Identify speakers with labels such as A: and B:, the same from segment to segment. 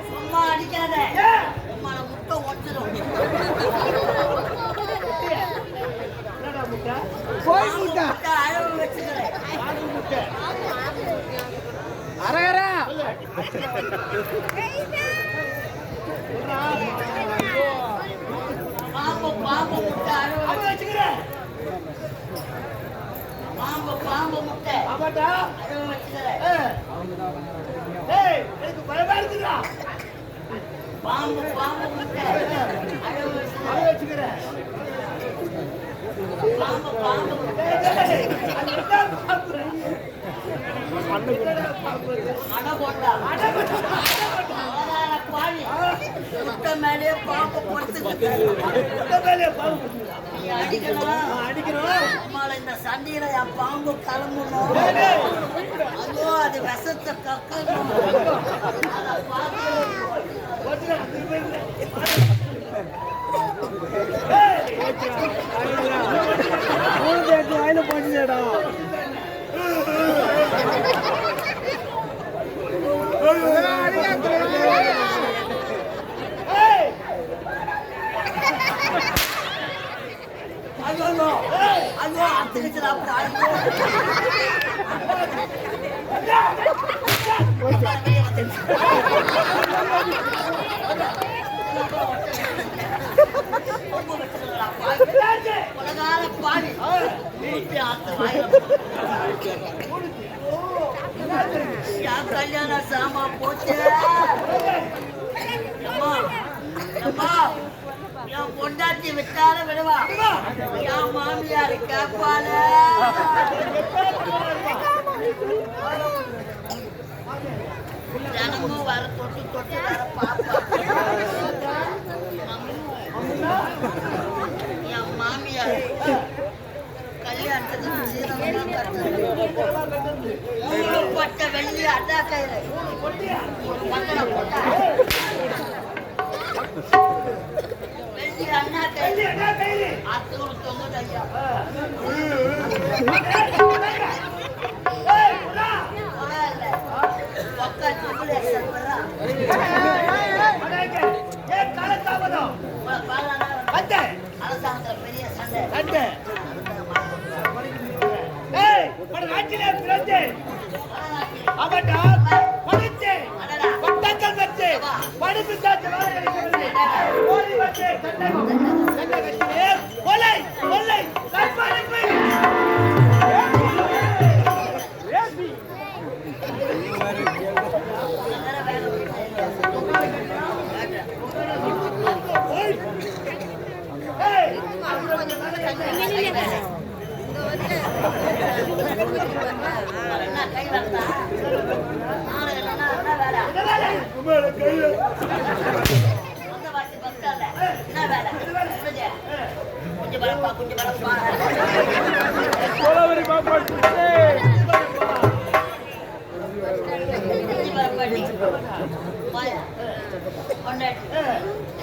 A: சும்மா அடிக்காத முட்டை ஒட்டுரும் அளவு வச்சுக்கிறேன் பாம்பு பாம்பு முட்டை அளவு வச்சுக்கிறேன் பாம்பு பாம்பு முட்டை அளவு வச்சுக்கிறேன் பாம்பு பாம்பு முட்டை அளவு வச்சுக்கிறேன் பாம்பு பாம்பு முட்டை அடை போட்டா பாடி முட்டை மேலே பாம்பு போட்டு அடிக்கணும் இந்த சண்டையில என் பாம்பு கிளம்பணும் அதோ அது விஷத்தை கக்கணும் அதை பார்த்து
B: போட்டுடா
A: ஐயோ அத்துக்கிச்சு பாடி கல்யாண சாமா போச்சு என் பொண்டாட்டி விட்டார விடுவா என் மாமியாரு கேப்பால தினமும் வர தொட்டு தொட்டு வர பாப்பா என் மாமியார் கல்யாணத்துக்கு பட்ட வெள்ளி அட்டா கையில பட்டனை போட்டா வெள்ளி அண்ணா கையில அத்தோடு தொங்குது ஐயா அரசாங்கத்துல பெரிய சண்டை நாட்டிலே பிறந்து அவட்டால் படித்து பட்டங்கள் பெற்று படிப்பு சார்ந்த கொலை கொள்ளை கற்பழிப்பு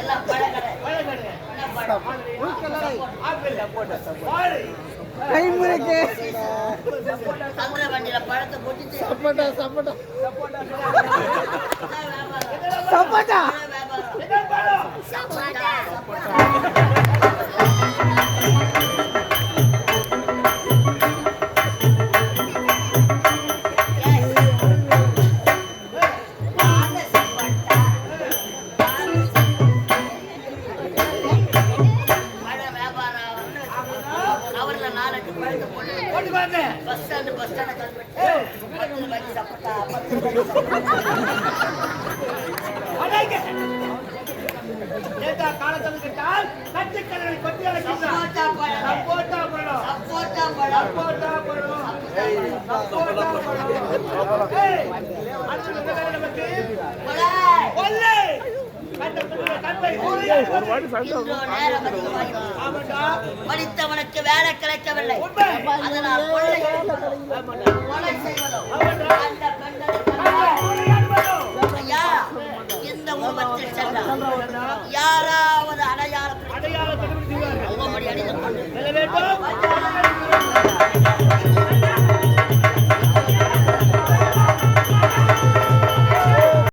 A: எல்லாம்
B: கைமுறைக்கு
A: சந்திர வண்டியில பழத்தை போட்டு
B: சப்போட்டா சப்போட்டா சப்போட்டா
A: கொலை இன்றோ நேரம் அதிகமாகிவிட்டது. படித்தவனுக்கு வேலை கிடைக்கவில்லை. அதனால் கொள்ளை செய்வதோ அந்த பெண்களை ஐயா, இந்த உருவத்தில் சென்றால் யாராவது அடையாளம் முகமடி அணிந்து கொண்டு